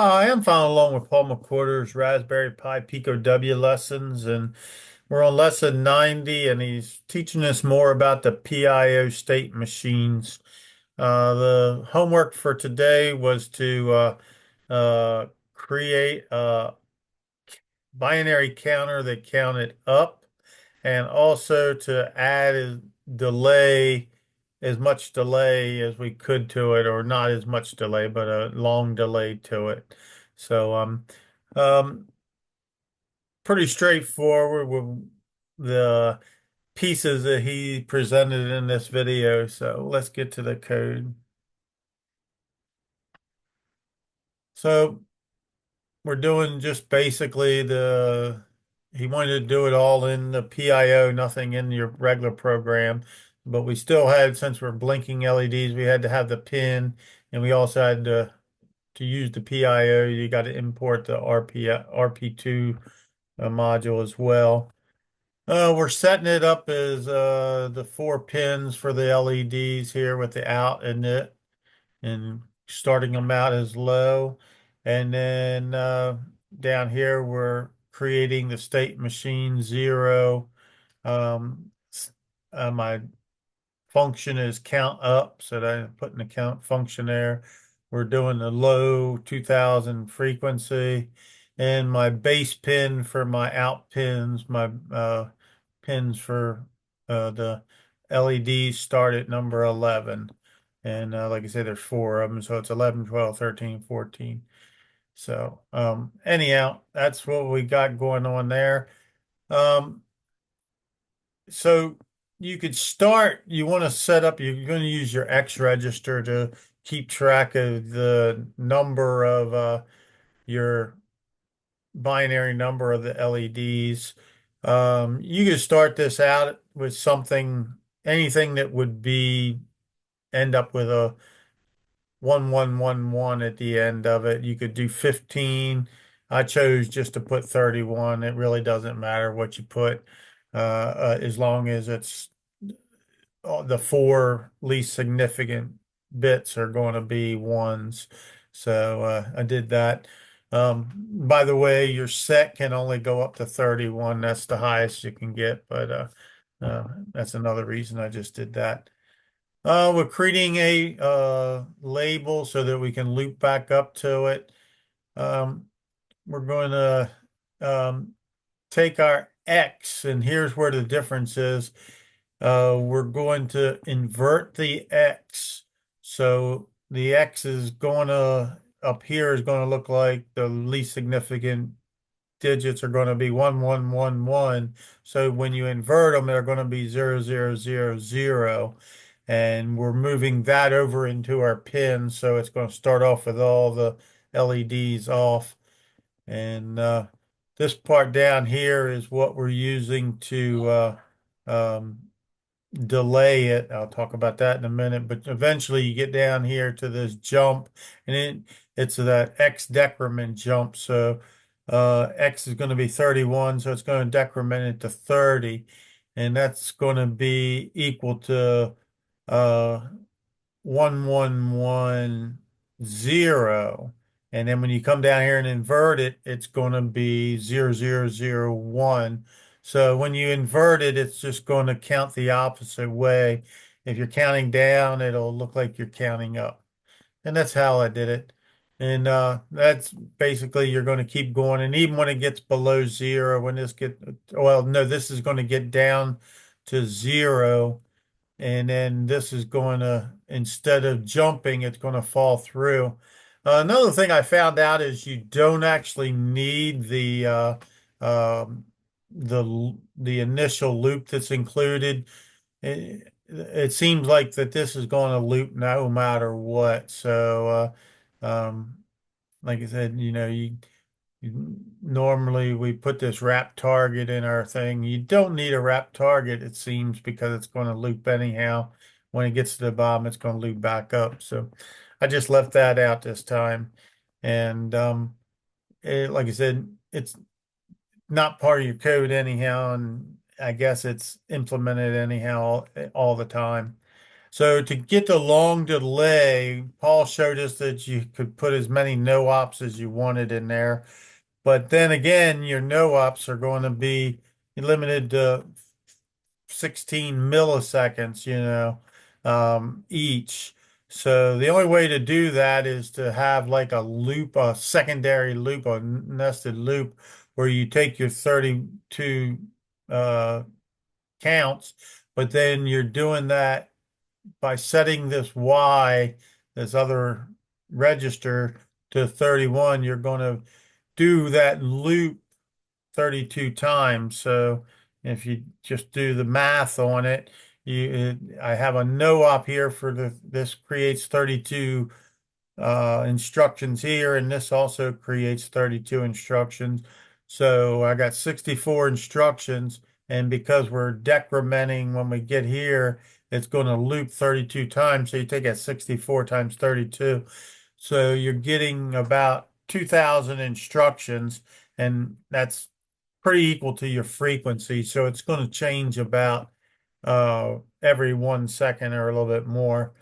Hi, I'm following along with Paul McWhorter's Raspberry Pi Pico W lessons, and we're on lesson 90, and he's teaching us more about the PIO state machines. The homework for today was to create a binary counter that counted up, and also to add a delay, as much delay as we could to it, or not as much delay, but a long delay to it. So um, pretty straightforward with the pieces that he presented in this video. So let's get to the code. So we're doing just basically he wanted to do it all in the PIO, nothing in your regular program. But we still had, since we're blinking LEDs, we had to have the pin, and we also had to use the PIO. You got to import the RP2 module as well. We're setting it up as the four pins for the LEDs here with the out and it, and starting them out as low. And then down here, we're creating the state machine zero. Um, my function is count up, so that I'm putting the count function there. We're doing the low 2000 frequency, and my base pin for my out pins, my pins for the LEDs start at number 11. And like I said, there's four of them, so it's 11, 12, 13, 14. So anyhow, that's what we got going on there. Um, so you could start, you want to set up, you're going to use your X register to keep track of the number of your binary number of the LEDs. You could start this out with something, anything that would be end up with a 1111 at the end of it. You could do 15. I chose just to put 31. It really doesn't matter what you put, as long as it's the four least significant bits are going to be ones. So I did that. By the way, your set can only go up to 31. That's the highest you can get, but that's another reason I just did that. We're creating a label so that we can loop back up to it. Um, we're going to take our X, and here's where the difference is. We're going to invert the X. So the X is going to, up here is going to look like the least significant digits are going to be 1111. So when you invert them, they're going to be 0000. And we're moving that over into our pin. So it's going to start off with all the LEDs off. And this part down here is what we're using to um, delay it. I'll talk about that in a minute, but eventually you get down here to this jump, and it's that X decrement jump. So X is going to be 31, so it's going to decrement it to 30, and that's going to be equal to uh, 1110. And then when you come down here and invert it, it's going to be 0001. So when you invert it, it's just going to count the opposite way. If you're counting down, it'll look like you're counting up. And that's how I did it. And that's basically, you're going to keep going. And even when it gets below zero, when this get, well, no, this is going to get down to zero. And then this is going to, instead of jumping, it's going to fall through. Another thing I found out is you don't actually need um, the initial loop that's included. It seems like that this is going to loop no matter what. So, like I said, normally we put this wrap target in our thing. You don't need a wrap target, it seems, because it's going to loop anyhow. When it gets to the bottom, it's going to loop back up. So I just left that out this time. And like I said, it's not part of your code anyhow, and I guess it's implemented anyhow all the time. So to get the long delay, Paul showed us that you could put as many no ops as you wanted in there. But then again, your no ops are going to be limited to 16 milliseconds, each. So the only way to do that is to have like a loop, a secondary loop, a nested loop, where you take your 32 uh, counts, but then you're doing that by setting this other register to 31. You're going to do that loop 32 times. So if you just do the math on it, I have a no op here for this creates 32 instructions here, and this also creates 32 instructions. So I got 64 instructions, and because we're decrementing when we get here, it's going to loop 32 times. So you take that 64 times 32. So you're getting about 2,000 instructions, and that's pretty equal to your frequency. So it's going to change about every 1 second or a little bit more.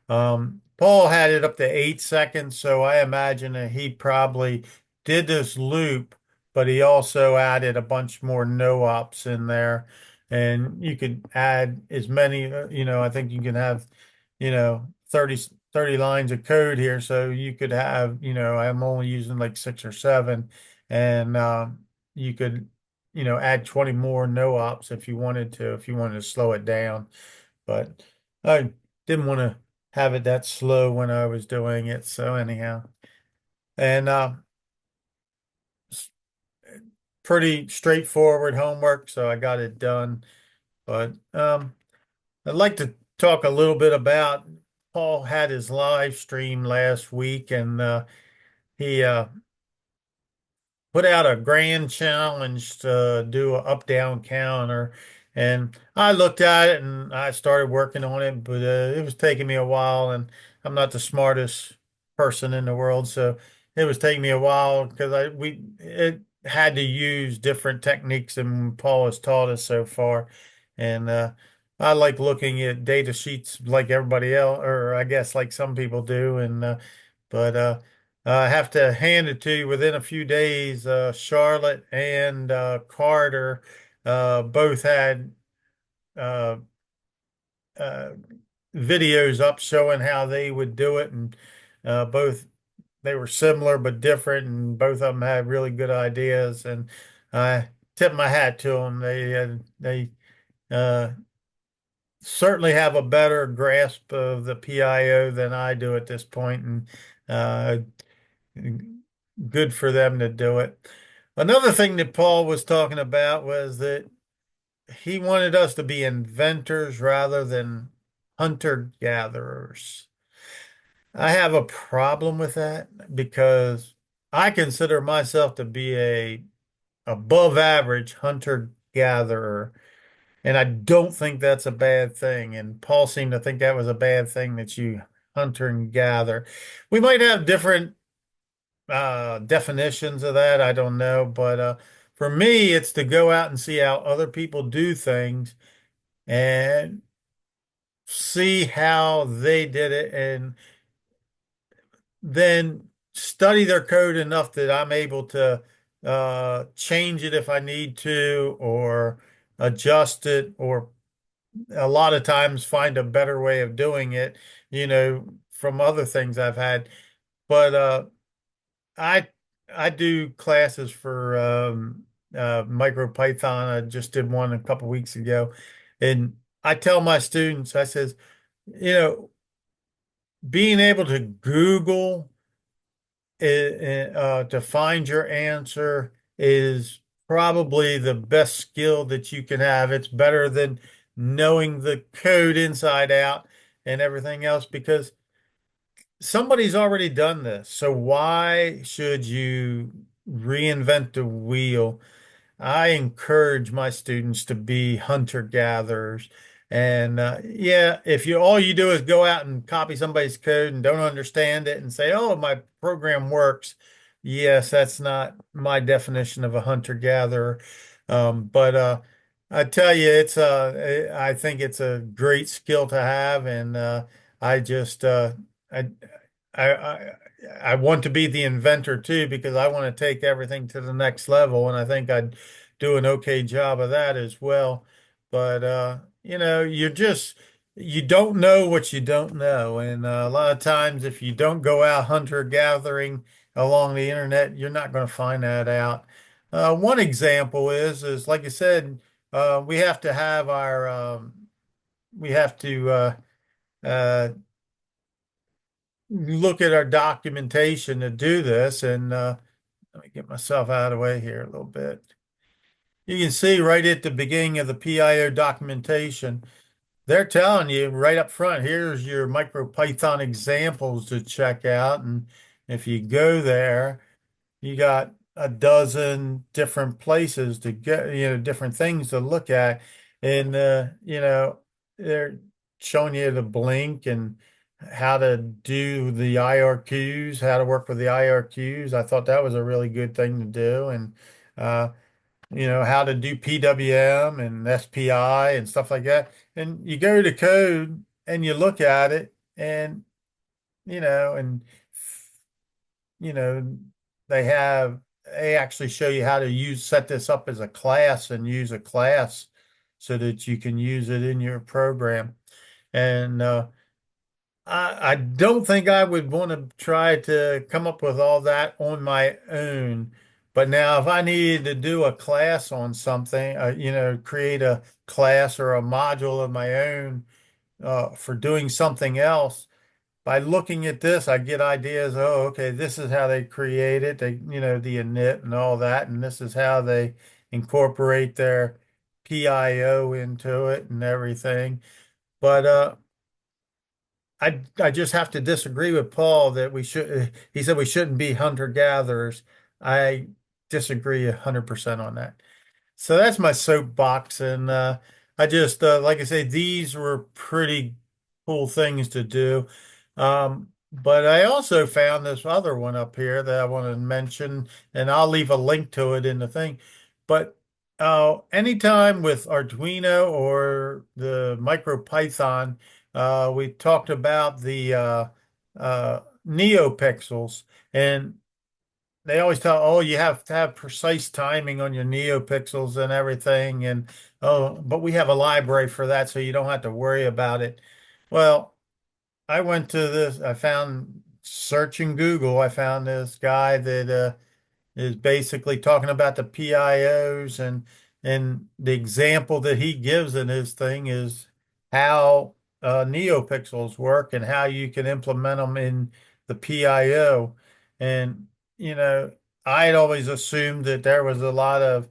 Paul had it up to 8 seconds, so I imagine that he probably did this loop, but he also added a bunch more no ops in there. And you could add as many, I think you can have, 30 lines of code here. So you could have, I'm only using like six or seven, and you could, add 20 more no ops if you wanted to slow it down. But I didn't want to have it that slow when I was doing it. So anyhow, and s- pretty straightforward homework, so I got it done. But I'd like to talk a little bit about Paul had his live stream last week, and he put out a grand challenge to do a up down counter. And I looked at it and I started working on it, but it was taking me a while, and I'm not the smartest person in the world, so it was taking me a while because we it had to use different techniques than Paul has taught us so far. And I like looking at data sheets like everybody else, or I guess like some people do, and but I have to hand it to you within a few days. Charlotte and Carter both had uh, uh, videos up showing how they would do it, and both they were similar but different, and both of them had really good ideas. And I tip my hat to them. They uh, certainly have a better grasp of the PIO than I do at this point, and uh, good for them to do it. Another thing that Paul was talking about was that he wanted us to be inventors rather than hunter-gatherers. I have a problem with that because I consider myself to be a above average hunter-gatherer, and I don't think that's a bad thing. And Paul seemed to think that was a bad thing that you hunter and gather. We might have different definitions of that. I don't know. But for me, it's to go out and see how other people do things and see how they did it, and then study their code enough that I'm able to change it if I need to, or adjust it, or a lot of times find a better way of doing it, from other things I've had. But I I do classes for MicroPython. I just did one a couple weeks ago, and I tell my students, I says, you know, being able to Google to find your answer is probably the best skill that you can have. It's better than knowing the code inside out and everything else, because somebody's already done this. So why should you reinvent the wheel? I encourage my students to be hunter-gatherers. And yeah, if you all you do is go out and copy somebody's code and don't understand it and say, "Oh, my program works," yes, that's not my definition of a hunter-gatherer. But I tell you, I think it's a great skill to have, and I just, I, I, I want to be the inventor too because I want to take everything to the next level, and I think I'd do an okay job of that as well. But you don't know what you don't know, and a lot of times if you don't go out hunter gathering along the internet, you're not going to find that out. One example is like I said. We have to have we have to uh, look at our documentation to do this. And let me get myself out of the way here a little bit. You can see right at the beginning of the PIO documentation, they're telling you right up front, here's your MicroPython examples to check out. And if you go there, you got a dozen different places to get, different things to look at. And, they're showing you the blink and how to do the IRQs, how to work with the IRQs. I thought that was a really good thing to do. And, uh, how to do PWM and SPI and stuff like that. And you go to code and you look at it and, you know, and you know, they actually show you how to set this up as a class and use a class so that you can use it in your program. And I don't think I would want to try to come up with all that on my own. But now, if I needed to do a class on something, create a class or a module of my own for doing something else, by looking at this, I get ideas. Oh, okay, this is how they create it. The init and all that, and this is how they incorporate their PIO into it and everything. But I just have to disagree with Paul that we should. He said we shouldn't be hunter gatherers. I disagree 100% on that. So that's my soapbox, and I just like I say, these were pretty cool things to do. But I also found this other one up here that I want to mention, and I'll leave a link to it in the thing. But anytime with Arduino or the MicroPython, we talked about the NeoPixels, and they always tell, oh, you have to have precise timing on your NeoPixels and everything. And oh, but we have a library for that, so you don't have to worry about it. Well, I found searching Google, I found this guy that is basically talking about the PIOs and the example that he gives in his thing is how NeoPixels work and how you can implement them in the PIO. And you know, I had always assumed that there was a lot of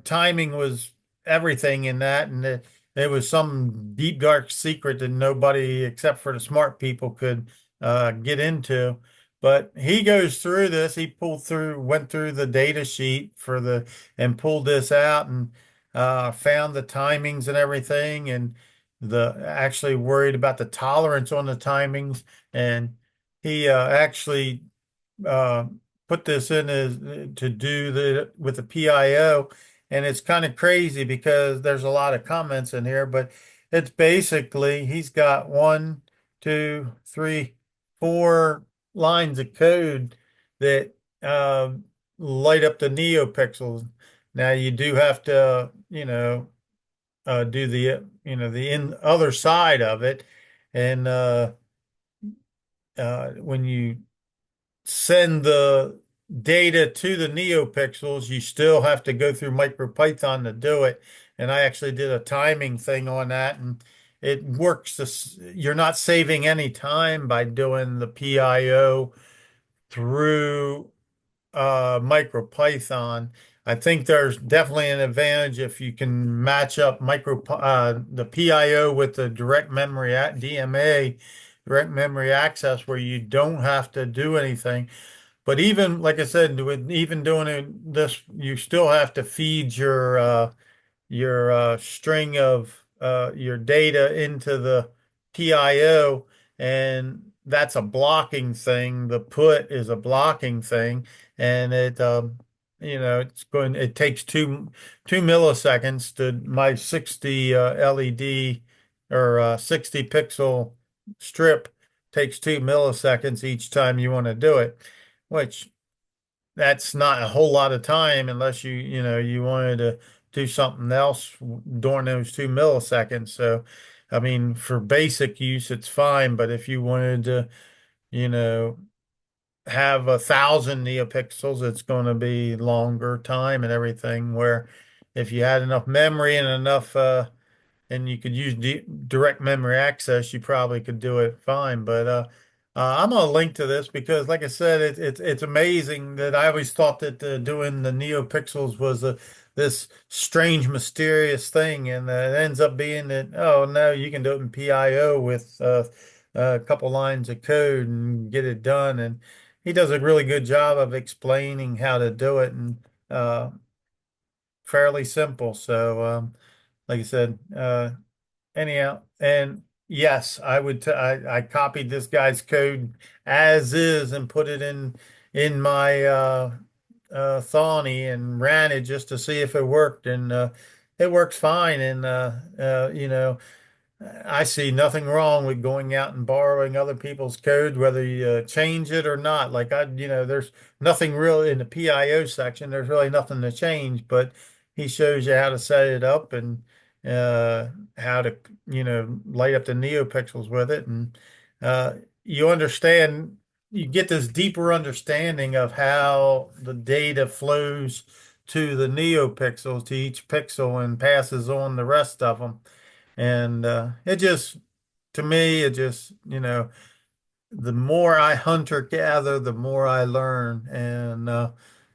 timing was everything in that, and that there was some deep dark secret that nobody except for the smart people could get into. But he goes through this. Went through the data sheet and pulled this out and found the timings and everything, and the actually worried about the tolerance on the timings, and he actually uh, put this in as to do with the PIO, and it's kind of crazy because there's a lot of comments in here, but it's basically he's got one, two, three, four lines of code that light up the NeoPixels. Now you do have to, do the other side of it, and when you send the data to the NeoPixels, you still have to go through MicroPython to do it. And I actually did a timing thing on that, and it works. You're not saving any time by doing the PIO through MicroPython. I think there's definitely an advantage if you can match up the PIO with the DMA, direct memory access, where you don't have to do anything. But even like I said, with even doing this, you still have to feed your string of your data into the PIO, and that's a blocking thing. The put is a blocking thing, and it it takes two milliseconds to my 60 LED or 60 pixel strip takes 2 milliseconds each time you want to do it, which that's not a whole lot of time unless you wanted to do something else during those 2 milliseconds. So, I mean, for basic use, it's fine, but if you wanted to, you know, have 1,000 neopixels, it's going to be longer time and everything. Where if you had enough memory and enough and you could use direct memory access, you probably could do it fine. But I'm gonna link to this because, like I said, it's amazing that I always thought that doing the NeoPixels was this strange, mysterious thing, and it ends up being that oh no, you can do it in PIO with a couple lines of code and get it done. And he does a really good job of explaining how to do it and fairly simple. So, like I said. Anyhow, and yes, I copied this guy's code as is and put it in my Thorny and ran it just to see if it worked, and it works fine. And I see nothing wrong with going out and borrowing other people's code, whether you change it or not. There's nothing really in the PIO section. There's really nothing to change, but he shows you how to set it up and how to, light up the NeoPixels with it. And uh, you understand, you get this deeper understanding of how the data flows to the NeoPixels, to each pixel, and passes on the rest of them. And to me, the more I hunter gather, the more I learn. And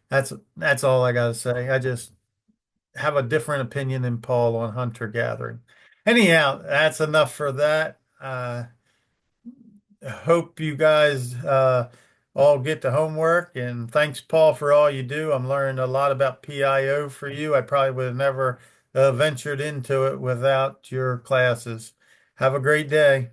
that's all I got to say. I just have a different opinion than Paul on hunter gathering. Anyhow, that's enough for that. Hope you guys all get the homework. And thanks, Paul, for all you do. I'm learning a lot about PIO for you. I probably would have never ventured into it without your classes. Have a great day.